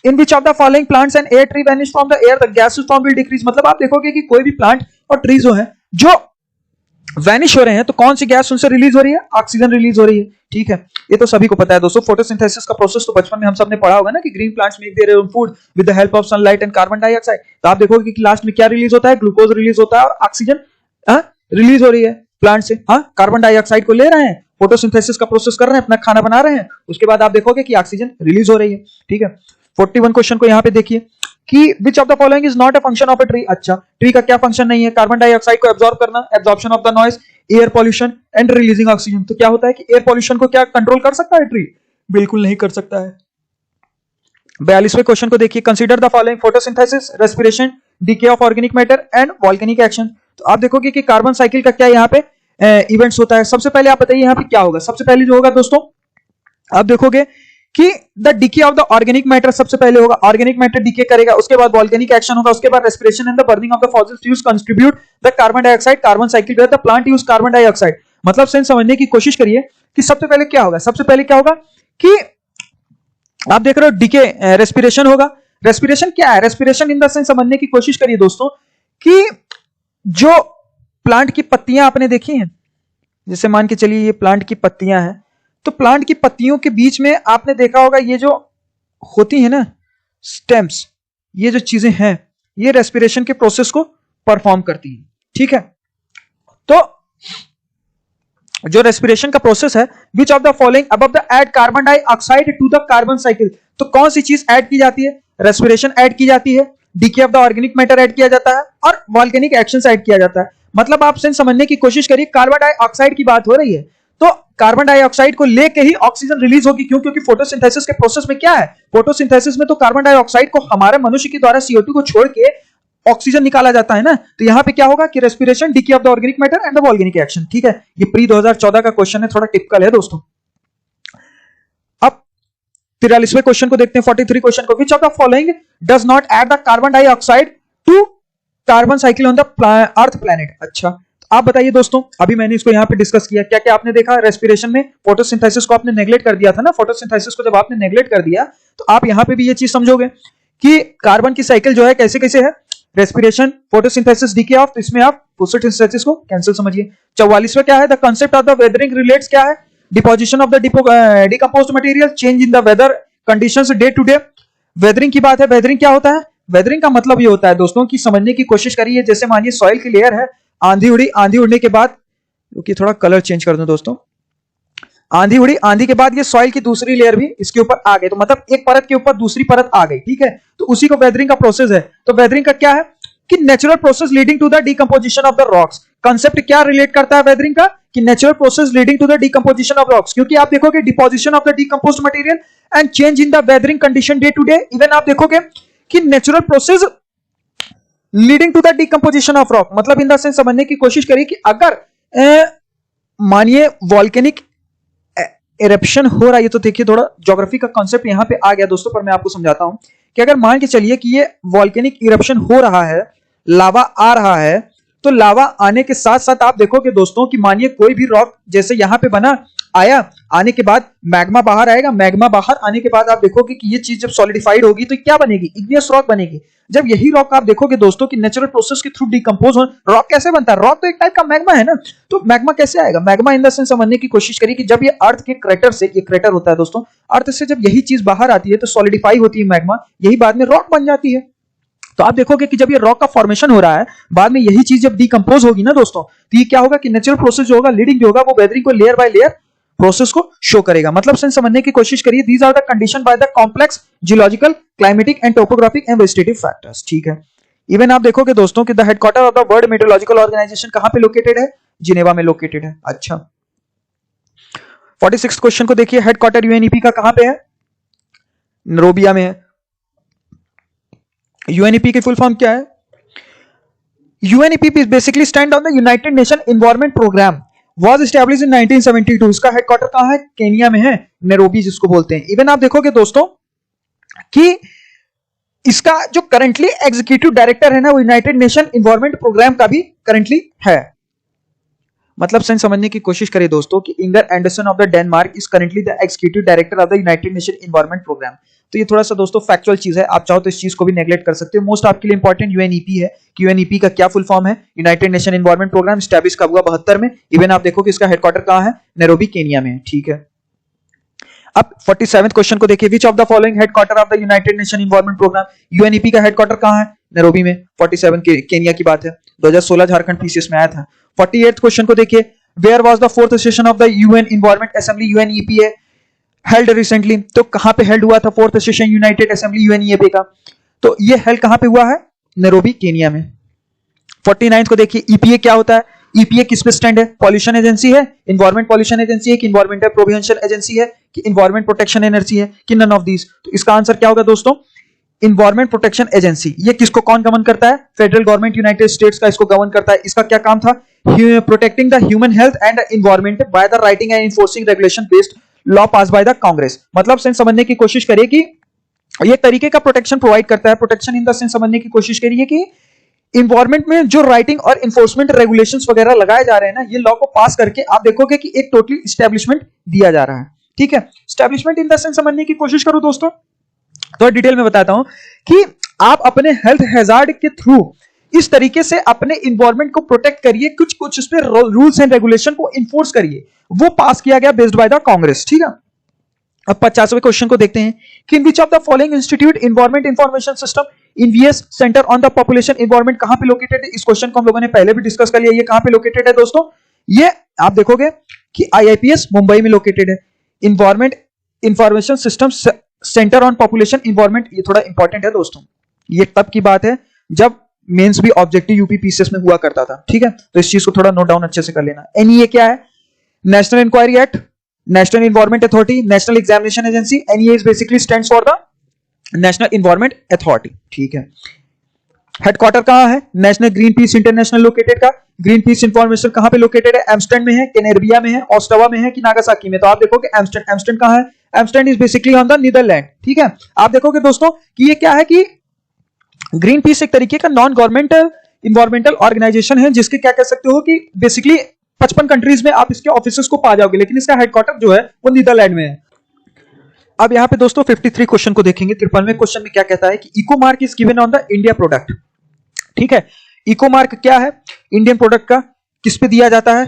In which of the following plants and air tree vanish from the air the gases form will decrease. मतलब आप देखोगे कि कोई भी प्लांट और ट्री जो है जो वैनिश हो रहे हैं, तो कौन सी गैस उनसे रिलीज हो रही है? ऑक्सीजन रिलीज हो रही है, ठीक है। ये तो सभी को पता है दोस्तों। फोटोसिंथेसिस का प्रोसेस तो बचपन में हम सब ने पढ़ा होगा ना, कि green plants make their own food with the help of sunlight and carbon dioxide. तो आप देखोगे कि लास्ट में क्या रिलीज होता है? ग्लूकोज रिलीज होता है और ऑक्सीजन रिलीज हो रही है प्लांट से। कार्बन डाइऑक्साइड को ले रहे हैं, फोटोसिंथेसिस का प्रोसेस कर रहे हैं, अपना खाना बना रहे हैं, उसके बाद आप देखोगे कि ऑक्सीजन रिलीज हो रही है, ठीक है। 41 क्वेश्चन को यहां पे देखिए कि which of the following is not a function of a tree. अच्छा, ट्री का क्या फंक्शन नहीं है? कार्बन डाइऑक्साइड को एब्जॉर्ब करना, absorption of the noise, air pollution and releasing oxygen. तो क्या होता है कि एयर पॉल्यूशन को क्या कंट्रोल कर सकता है ट्री? बिल्कुल नहीं कर सकता है। 42वें क्वेश्चन को देखिए, consider the following photosynthesis, respiration, DK of organic matter and volcanic action. तो आप देखोगे कि कार्बन साइकिल का क्या यहाँ पे इवेंट्स होता है। सबसे पहले आप बताइए यहाँ पे क्या होगा? सबसे पहले जो होगा दोस्तों, आप देखोगे कि the DK of the organic matter सबसे पहले होगा, ऑर्गेनिक मैटर डीके करेगा, उसके बाद वॉल्केनिक एक्शन होगा, उसके बाद respiration and the burning of the fossil fuels contribute the carbon dioxide, carbon cycle the plant use carbon dioxide. मतलब सेंस समझने की कोशिश करिए कि सबसे पहले क्या होगा। सबसे पहले क्या होगा कि आप देख रहे हो डीके, रेस्पिरेशन होगा। रेस्पिरेशन क्या है? रेस्पिरेशन इन द सेंस समझने की कोशिश करिए दोस्तों कि जो प्लांट की पत्तियां आपने देखी हैं, जैसे मान के चलिए ये प्लांट की पत्तियां हैं, तो प्लांट की पत्तियों के बीच में आपने देखा होगा ये जो होती है ना स्टेम्स, ये जो चीजें हैं, ये रेस्पिरेशन के प्रोसेस को परफॉर्म करती है, ठीक है। तो जो रेस्पिरेशन का प्रोसेस है, which of the following above the add carbon dioxide to the carbon cycle. तो कौन सी चीज ऐड की जाती है? रेस्पिरेशन ऐड की जाती है, DK of the organic matter add किया जाता है, और वॉल्केनिक एक्शंस ऐड किया जाता है। मतलब आप सेंस समझने की कोशिश करिए, कार्बन डाइऑक्साइड की बात हो रही है, तो कार्बन डाइऑक्साइड को लेके ही ऑक्सीजन रिलीज होगी। क्यों? क्योंकि फोटोसिंथेसिस के प्रोसेस में क्या है? फोटोसिंथेसिस में तो कार्बन डाइऑक्साइड को हमारे मनुष्य के द्वारा CO2 को छोड़ के ऑक्सीजन निकाला जाता है ना। तो यहां पे क्या होगा कि respiration, DK of the organic matter and the volcanic action, ठीक है। ये प्री 2014 का क्वेश्चन है, थोड़ा टिपिकल है दोस्तों। अब 43वें क्वेश्चन को देखते हैं, 43 क्वेश्चन को, which of the following does not add the carbon dioxide to carbon cycle on the earth planet. अच्छा, आप बताइए दोस्तों, अभी मैंने इसको यहां पे डिस्कस किया, क्या क्या आपने देखा? रेस्पिरेशन में फोटोसिंथेसिस को आपने नेग्लेक्ट कर दिया था ना। फोटोसिंथेसिस को जब आपने नेग्लेक्ट कर दिया, तो आप यहां पे भी ये चीज समझोगे कि कार्बन की साइकिल जो है कैसे कैसे है। रेस्पिरेशन, फोटोसिंथेसिस, डीके ऑफ, इसमें आप फोटोसिंथेसिस को कैंसिल समझिए। 44वां क्या है? The concept of the weathering relates क्या है? Deposition of the decomposed material, change in the weather conditions day to day. Weathering की बात है। वेदरिंग क्या होता है? वेदरिंग का मतलब ये होता है दोस्तों कि समझने की कोशिश करिए, जैसे मानिए सॉइल की लेयर है, आंधी उड़ी, आंधी उड़ने के बाद, क्योंकि थोड़ा कलर चेंज कर दूं दोस्तों, आंधी उड़ी, आंधी के बाद ये सॉइल की दूसरी लेयर भी इसके ऊपर आ गई, तो मतलब एक परत के ऊपर दूसरी परत आ गई, ठीक है। तो उसी को वेदरिंग का प्रोसेस है। तो वेदरिंग का क्या है कि natural process leading to the decomposition of the rocks. Concept क्या रिलेट करता है वेदरिंग का? कि natural process leading to the decomposition of rocks. क्योंकि आप देखोगे deposition of the decomposed material and change in the weathering condition day to day. Even आप देखोगे कि natural process leading to the decomposition of rock, मतलब in the sense समझने की कोशिश करिए कि अगर मानिए वॉल्केनिक इरप्शन हो रहा है, ये तो देखिए थोड़ा ज्योग्राफी का कॉन्सेप्ट यहाँ पे आ गया दोस्तों, पर मैं आपको समझाता हूं कि अगर मान के चलिए कि ये वॉल्केनिक इरप्शन हो रहा है, लावा आ रहा है, तो लावा आने के साथ साथ आप देखोगे दोस्तों कि मानिए कोई भी रॉक जैसे यहां पे बना, आया, आने के बाद मैग्मा बाहर आएगा, मैग्मा बाहर आने के बाद आप देखोगे कि ये चीज जब सॉलिडिफाइड होगी तो क्या बनेगी, इग्नियस रॉक बनेगी। जब यही रॉक आप देखोगे दोस्तों कि नेचुरल प्रोसेस के थ्रू डिकम्पोज हो, रॉक कैसे बनता है, रॉक तो एक टाइप का मैग्मा है ना, तो मैग्मा कैसे आएगा, मैग्मा इन द सेंस समझने की कोशिश करिए कि जब ये अर्थ के क्रेटर से, ये क्रेटर होता है दोस्तों, अर्थ से जब यही चीज बाहर आती है तो सॉलिडिफाई होती है मैग्मा, यही बाद में रॉक बन जाती है। तो आप देखोगे कि जब ये रॉक का फॉर्मेशन हो रहा है, बाद में यही चीज जब डिकम्पोज होगी ना दोस्तों, तो ये क्या होगा कि नेचुरल प्रोसेस जो होगा, लीडिंग जो होगा, वो वेदरिंग को लेयर बाय लेयर प्रोसेस को शो करेगा। मतलब सेंस समझने की कोशिश करिए, these are the condition by the complex geological, climatic and topographic and vegetative factors. ठीक है, इवन आप देखोगे दोस्तों कि the headquarter of the world meteorological organisation कहां पे लोकेटेड है, जिनेवा में लोकेटेड है। अच्छा, 46 क्वेश्चन को देखिए, हेडक्वार्टर यूएनईपी का कहां पे है, नैरोबिया में है। यूएनईपी की फुल फॉर्म क्या है, UNEP basically stand on the United Nation environment programme, was established in 1972। इसका हेडक्वार्टर कहां है, केनिया में है, नैरोबी जिसको बोलते हैं। इवन आप देखोगे दोस्तों कि इसका जो करंटली एग्जीक्यूटिव डायरेक्टर है ना, वो यूनाइटेड नेशन एनवायरनमेंट प्रोग्राम का भी करंटली है। मतलब सेंस समझने की कोशिश करें दोस्तों कि Inger Andersen of the Denmark is currently the executive director of the United Nation environment programme. तो ये थोड़ा सा दोस्तों फैक्चुअल चीज है, आप चाहो तो इस चीज को भी नेग्लेक्ट कर सकते हो। मोस्ट आपके लिए इंपॉर्टेंट यूएनईपी है कि यूएनईपी का क्या फुल फॉर्म है, United Nation environment programme, establish कब हुआ 72 में। इवन आप देखो कि इसका हेडक्वार्टर कहां है, नैरोबी केनिया में है। ठीक है, अब 47वें क्वेश्चन को देखिए, which of the following headquarter of the United Nation environment programme, UNEP का हेडक्वार्टर कहां है, नैरोबी में। 47 केनिया की बात है, 2016 झारखंड पीसीएस में आया था। 48 क्वेश्चन को देखिए, where was the fourth session of the UN environment assembly UNEP held recently, तो कहां पे हेल्ड हुआ था fourth session United assembly UNEP का, तो ये हेल्ड कहां पे हुआ है, नैरोबी केनिया में। 49 को देखिए, ईपीए क्या होता है, ईपीए किस पे स्टैंड है, पॉल्यूशन एजेंसी है, एनवायरनमेंट पॉल्यूशन एजेंसी है कि एनवायरमेंटल प्रोविजन एजेंसी है कि एनवायरमेंट प्रोटेक्शन एजेंसी है कि नन ऑफ दीज। तो इसका आंसर क्या होगा दोस्तों, एनवायरमेंट प्रोटेक्शन एजेंसी। ये किसको कौन गवर्न करता है, फेडरल गवर्नमेंट यूनाइटेड स्टेट्स का इसको गवर्न करता है। इसका क्या काम था, protecting the human health and environment by the writing and enforcing regulation based law pass by the Congress. मतलब सेंस समझने की कोशिश करिए कि ये तरीके का प्रोटेक्शन प्रोवाइड करता है। प्रोटेक्शन इन द सेंस समझने की कोशिश करिए कि इन्वायरमेंट में जो राइटिंग और इन्फोर्समेंट रेगुलेशंस वगैरह लगाए जा रहे हैं ना, ये लॉ को पास करके आप देखोगे कि एक टोटली एस्टेब्लिशमेंट दिया जा रहा है। ठीक है, एस्टेब्लिशमेंट इन द सेंस समझने की कोशिश करो दोस्तों, तो डिटेल में बताता हूं कि आप अपने हेल्थ हैजार्ड के थ्रू इस तरीके से अपने इन्वायरमेंट को प्रोटेक्ट करिए, कुछ कुछ उस पे रूल्स एंड रेगुलेशन को इन्फोर्स करिए, वो पास किया गया बेस्ड बाय द कांग्रेस। ठीक है, अब 50वें क्वेश्चन को देखते हैं कि in which of the following institute environment information system EVS centre on the population environment कहां पे लोकेटेड है। इस क्वेश्चन को हम लोगों ने पहले भी डिस्कस कर लिया, ये कहां पे लोकेटेड है दोस्तों, ये आप देखोगे कि आईआईपीएस मुंबई में लोकेटेड है। Environment information system centre on population environment, ये थोड़ा इंपॉर्टेंट है दोस्तों, ये तब की बात है जब मेंस भी ऑब्जेक्टिव यूपी पीसीएस में हुआ करता था। ठीक है, तो इस चीज को थोड़ा नोट डाउन अच्छे से कर लेना। एनईए क्या है, national inquiry act, national environment authority, national examination agency. NEA is basically stands for the national environment authority. ठीक है, हेडक्वार्टर कहां है, national Greenpeace international located का। ग्रीन पीस इंफॉर्मेशन कहां पे लोकेटेड है, एम्स्टर्डम में है, कैनेरिया में है, ऑस्टावा में है कि नागासाकी में। तो आप देखोगे एम्स्टर्डम कहां है, Amsterdam is basically on the Netherland. ठीक है, आप देखोगे दोस्तों कि ये क्या है कि ग्रीन पीस एक तरीके का नॉन गवर्नमेंटल इन्वायरमेंटल ऑर्गेनाइजेशन है, जिसके क्या कह सकते हो कि बेसिकली 55 कंट्रीज में आप इसके ऑफिसेस को पा जाओगे, लेकिन इसका हेडक्वार्टर जो है वो नीदरलैंड में है। अब यहां पे दोस्तों 53 क्वेश्चन को देखेंगे। 53वें क्वेश्चन में क्या कहता है कि eco mark is given on the India product. ठीक है, इको मार्क क्या है, इंडियन प्रोडक्ट का किस पे दिया जाता है,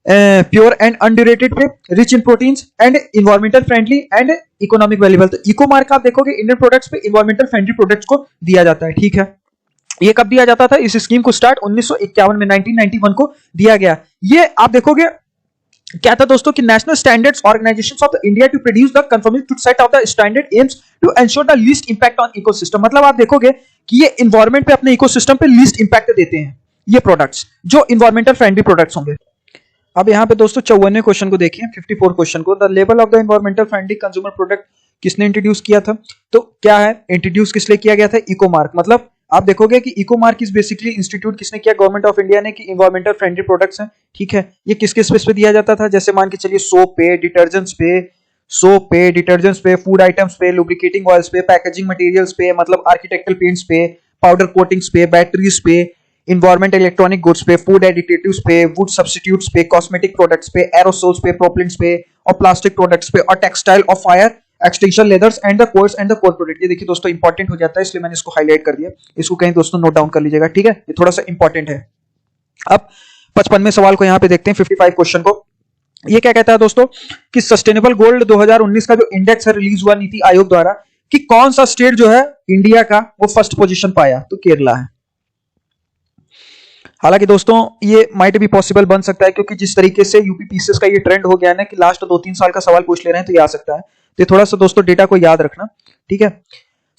प्योर एंड अनड्यूरेटेड पे, rich in proteins and environmental friendly and economic valuable. तो इको मार्क आप देखोगे इंडियन प्रोडक्ट्स पे इन्वायरमेंटल फ्रेंडली प्रोडक्ट्स को दिया जाता है। ठीक है, ये कब दिया जाता था, इस स्कीम को स्टार्ट 1951 में 1991 को दिया गया। ये आप देखोगे क्या था दोस्तों कि national standards organisations of the India to produce the confirmation to set of the standard aims to ensure the least impact on ecosystem. मतलब आप देखोगे कि ये एनवायरमेंट पे अपने इकोसिस्टम पे लीस्ट इंपैक्ट देते हैं ये प्रोडक्ट्स, जो इन्वायरमेंटल फ्रेंडली प्रोडक्ट्स होंगे। अब यहाँ पे दोस्तों 54वें क्वेश्चन को देखिए, 54 क्वेश्चन को, the level of the environmental friendly consumer product किसने इंट्रोड्यूस किया था, तो क्या है, इंट्रोड्यूस किस लिए किया गया था, इको मार्क। मतलब आप देखोगे कि इकोमार्क इज बेसिकली इंस्टीट्यूट किसने किया, गवर्नमेंट ऑफ इंडिया ने, कि इन्वायरमेंटल फ्रेंडली प्रोडक्ट्स हैं, ठीक है। ये किस किस पे दिया जाता था, जैसे मान के चलिए सोप पे, डिटर्जेंट्स पे, फूड आइटम्स पे, लुब्रिकेटिंग ऑयल्स पे, पैकेजिंग मटेरियल्स पे, मतलब आर्किटेक्चरल पेंट्स पे, पाउडर कोटिंग्स पे, बैटरीज पे, इन्वायरमेंट इलेक्ट्रॉनिक गुड्स पे, फूड एडिटिव्स पे, वुड सब्स्टिट्यूट्स पे, कॉस्मेटिक प्रोडक्ट्स पे, एरोसोल्स पे, प्रोपेलेंट्स पे और प्लास्टिक प्रोडक्ट्स पे और टेक्सटाइल और fire extension leathers and the course and the core product. ये देखिए दोस्तों इंपॉर्टेंट हो जाता है, इसलिए मैंने इसको हाईलाइट कर दिया, इसको कहीं दोस्तों नोट डाउन कर लीजिएगा, ठीक है, ये थोड़ा सा इंपॉर्टेंट है। अब 55वें सवाल को यहाँ पे देखते हैं, 55 क्वेश्चन को। ये क्या कहता है दोस्तों कि सस्टेनेबल गोल्ड 2019 का जो इंडेक्स है रिलीज हुआ नीति आयोग द्वारा, कि कौन सा स्टेट जो है इंडिया का वो फर्स्ट पोजीशन पाया, तो केरला है। हालांकि दोस्तों ये माइट भी पॉसिबल बन सकता है, क्योंकि जिस तरीके से यूपी पीसीएस का ये ट्रेंड हो गया है ना कि लास्ट 2-3 साल का सवाल पूछ ले रहे हैं, तो ये आ सकता है। तो थोड़ा सा दोस्तों डेटा को याद रखना, ठीक है।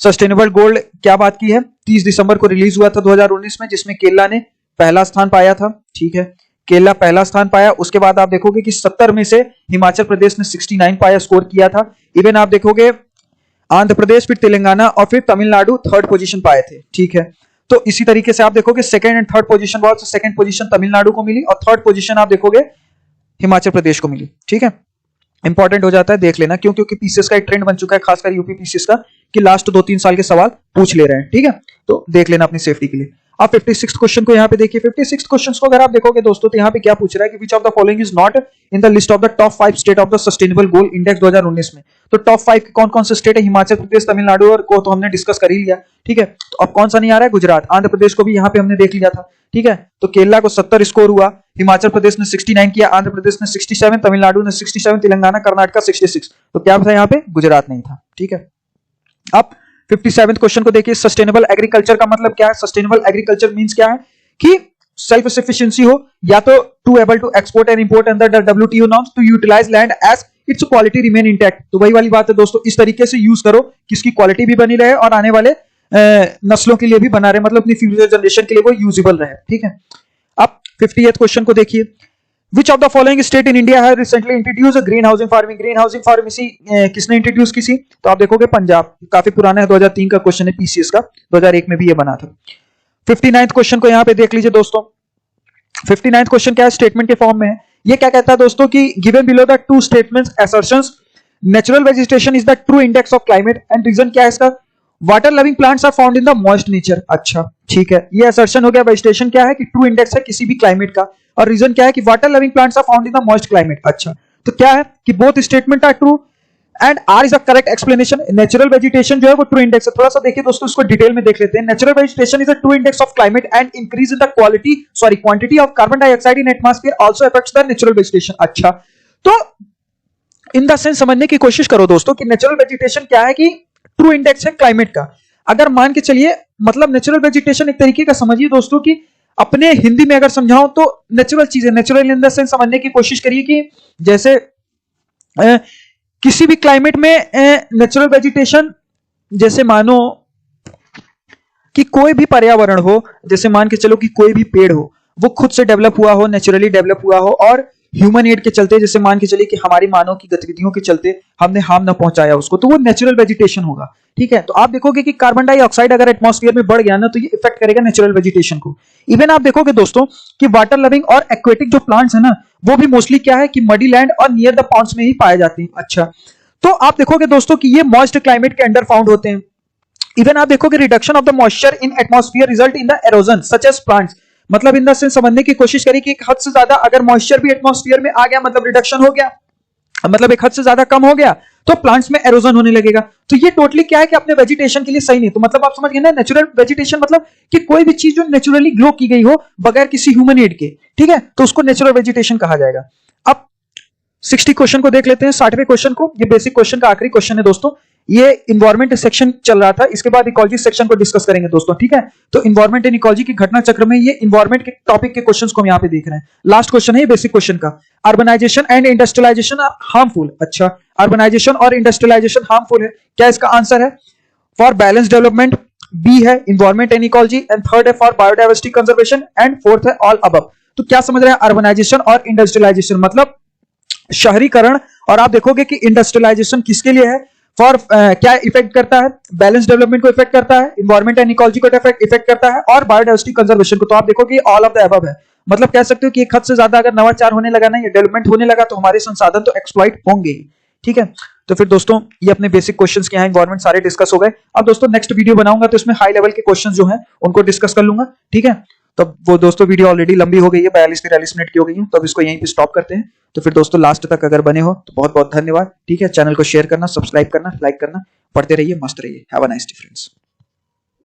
सस्टेनेबल गोल्ड क्या बात की है, 30 दिसंबर को रिलीज हुआ था 2019 में, जिसमें केरला ने पहला स्थान पाया था, ठीक है, केरला पहला स्थान पाया। उसके बाद आप देखोगे कि 70 में से हिमाचल प्रदेश ने 69 पाया, स्कोर किया था। इवन आप देखोगे आंध्र प्रदेश, फिर तेलंगाना और फिर तमिलनाडु थर्ड पोजीशन पाए थे, ठीक है। तो इसी तरीके से आप देखोगे सेकंड एंड थर्ड पोजीशन, बहुत सेकंड पोजीशन तमिलनाडु को मिली और थर्ड पोजीशन आप देखोगे हिमाचल प्रदेश को मिली, ठीक है। इंपॉर्टेंट हो जाता है, देख लेना, क्योंकि पीसीएस का एक ट्रेंड बन चुका है, खासकर यूपी पीसीएस का, कि लास्ट 2-3 साल के सवाल पूछ ले रहे हैं, ठीक है, तो देख लेना अपनी सेफ्टी के लिए। आप 56 क्वेश्चन को यहाँ पे देखिए। 56 क्वेश्चन को अगर आप देखोगे दोस्तों, तो यहाँ पे क्या पूछ रहा है कि which of the following is not in the list of the top 5 state of the sustainable goal index 2019 में। तो टॉप 5 के कौन कौन से स्टेट है, हिमाचल प्रदेश, तमिलनाडु और को तो हमने डिस्कस कर ही लिया, ठीक है। तो अब कौन सा नहीं आ रहा है, गुजरात। आंध्र प्रदेश को भी यहाँ पे हमने देख लिया था, ठीक है। तो केरला को 70 स्कोर हुआ, हिमाचल प्रदेश ने 69 किया, आंध्र प्रदेश ने 67, तमिलनाडु ने 67, तेलंगाना कर्नाटका 66। तो क्या था यहाँ पे, गुजरात नहीं था, ठीक है। अब 57 क्वेश्चन को देखिए। सस्टेनेबल एग्रीकल्चर का मतलब क्या है, सस्टेनेबल एग्रीकल्चर मींस क्या है कि सेल्फ सफिशिएंसी हो, या तो to able to export and import under the WTO norms, to utilise land as its quality remain intact. तो वही वाली बात है दोस्तों, इस तरीके से यूज करो कि इसकी क्वालिटी भी बनी रहे और आने वाले नस्लों के लिए भी बना रहे, मतलब अपनी फ्यूचर जनरेशन के लिए वो यूजेबल रहे, ठीक है। अब 58 क्वेश्चन को देखिए। Which of the following state in India have recently introduced a green housing farming? Green housing pharmacy किसने इंट्रोड्यूस की थी, तो आप देखोगे पंजाब। काफी पुराना है, 2003 का क्वेश्चन है पीसीएस का, 2001 में भी ये बना था। 59th क्वेश्चन को यहाँ पे देख लीजिए दोस्तों। 59th क्वेश्चन क्या है, स्टेटमेंट के फॉर्म में है। ये क्या कहता है दोस्तों कि given below the two statements assertions natural vegetation is the true index of climate, and reason क्या है इसका, water loving plants are found in the moist nature. अच्छा ठीक है, ये असर्शन हो गया। वेजिटेशन क्या है कि ट्रू इंडेक्स है किसी भी क्लाइमेट का, और रीजन क्या है कि water loving plants are found in the moist climate. अच्छा, तो क्या है कि both statement are true and R is a correct explanation. Natural vegetation जो है वो ट्रू इंडेक्स है। थोड़ा सा देखिए दोस्तों, इसको डिटेल में देख लेते हैं। Natural vegetation is a true index of climate and increase in the quantity of carbon dioxide in atmosphere also affects the natural vegetation. अच्छा, तो इन द सेंस समझने की कोशिश करो दोस्तों कि नेचुरल वेजिटेशन क्या है कि ट्रू इंडेक्स है क्लाइमेट का। अगर मान के चलिए, मतलब नेचुरल वेजिटेशन एक तरीके का समझिए दोस्तों कि अपने हिंदी में अगर समझाऊं तो नेचुरल चीजें, नेचुरल इन द सेंस समझने की कोशिश करिए कि जैसे किसी भी क्लाइमेट में नेचुरल वेजिटेशन, जैसे मानो कि कोई भी पर्यावरण हो, जैसे मान के चलो कि कोई भी पेड़ हो, वो खुद से डेवलप हुआ हो, नेचुरली डेवलप हुआ हो, और ह्यूमन एड के चलते, जैसे मान के चलिए कि हमारी मानव की गतिविधियों के चलते हमने हार्म ना पहुंचाया उसको, तो वो नेचुरल वेजिटेशन होगा। ठीक है, तो आप देखोगे कि कार्बन डाइऑक्साइड अगर एटमॉस्फेयर में बढ़ गया ना, तो ये इफेक्ट करेगा नेचुरल वेजिटेशन को। इवन आप देखोगे दोस्तों कि वाटर लविंग और एक्वेटिक जो प्लांट्स है ना, वो भी मोस्टली क्या है कि मडी लैंड और नियर द पॉन्ड्स में ही पाए जाते हैं। अच्छा, तो आप देखोगे दोस्तों कि ये मॉइस्ट क्लाइमेट के अंडर फाउंड होते हैं। इवन आप देखोगे reduction of the moisture in atmosphere result in the erosion such as plants. मतलब इन द सेंस समझने की कोशिश करिए कि एक हद से ज्यादा अगर मॉइस्चर भी एटमॉस्फेयर में आ गया, मतलब रिडक्शन हो गया, मतलब एक हद से ज्यादा कम हो गया, तो प्लांट्स में एरोजन होने लगेगा। तो ये टोटली क्या है कि अपने वेजिटेशन के लिए सही नहीं। तो मतलब आप समझ गए ना, नेचुरल वेजिटेशन मतलब कि कोई भी चीज जो नेचुरली ग्रो की गई हो बगैर किसी ह्यूमन एड के, ठीक है, तो उसको नेचुरल वेजिटेशन कहा जाएगा। अब 60 क्वेश्चन को देख लेते हैं। 60वें क्वेश्चन को, ये बेसिक क्वेश्चन का आखिरी क्वेश्चन है दोस्तों। ये इन्वायरमेंट सेक्शन चल रहा था, इसके बाद इकोलॉजी सेक्शन को डिस्कस करेंगे दोस्तों। ठीक है, तो इन्वायरमेंट एंड इकोलॉजी की घटना चक्र में ये इन्वायरमेंट के टॉपिक के क्वेश्चंस को हम यहाँ पे देख रहे हैं। लास्ट क्वेश्चन है ये बेसिक क्वेश्चन का, urbanisation and industrialisation are harmful. अच्छा, अर्बनाइजेशन और इंडस्ट्रियलाइजेशन हार्मफुल है, क्या इसका आंसर है? फॉर बैलेंस डेवलपमेंट, बी है environment and ecology, and third है for biodiversity conservation, and fourth है ऑल अबव। तो क्या समझ रहे हैं? अर्बनाइजेशन और इंडस्ट्रियलाइजेशन मतलब शहरीकरण, और आप देखोगे कि इंडस्ट्रियलाइजेशन किसके लिए है? फॉर क्या इफेक्ट करता है, बैलेंस डेवलपमेंट को इफेक्ट करता है, इन्वायरमेंट एंड इकोलॉजी को इफेक्ट करता है, और बायोडाइवर्सिटी कंजर्वेशन को। तो आप देखो कि ऑल ऑफ द अबव है, मतलब कह सकते हो कि एक हद से ज्यादा अगर नवाचार होने लगा ना, ये डेवलपमेंट होने लगा, तो हमारे संसाधन तो एक्सप्लॉइट होंगे ही। ठीक है, तो फिर दोस्तों ये अपने बेसिक क्वेश्चंस के हैं इन्वायरमेंट सारे डिस्कस हो गए। अब दोस्तों नेक्स्ट वीडियो बनाऊंगा तो इसमें हाई लेवल के क्वेश्चंस जो हैं उनको डिस्कस कर लूंगा। ठीक है, तो वो दोस्तों वीडियो ऑलरेडी लंबी हो गई है, 42-43 मिनट की हो गई है, तो अब इसको यहीं पे स्टॉप करते हैं। तो फिर दोस्तों लास्ट तक अगर बने हो तो बहुत बहुत धन्यवाद। ठीक है, चैनल को शेयर करना, सब्सक्राइब करना, लाइक करना, पढ़ते रहिए, मस्त रहिए। Have a nice day friends.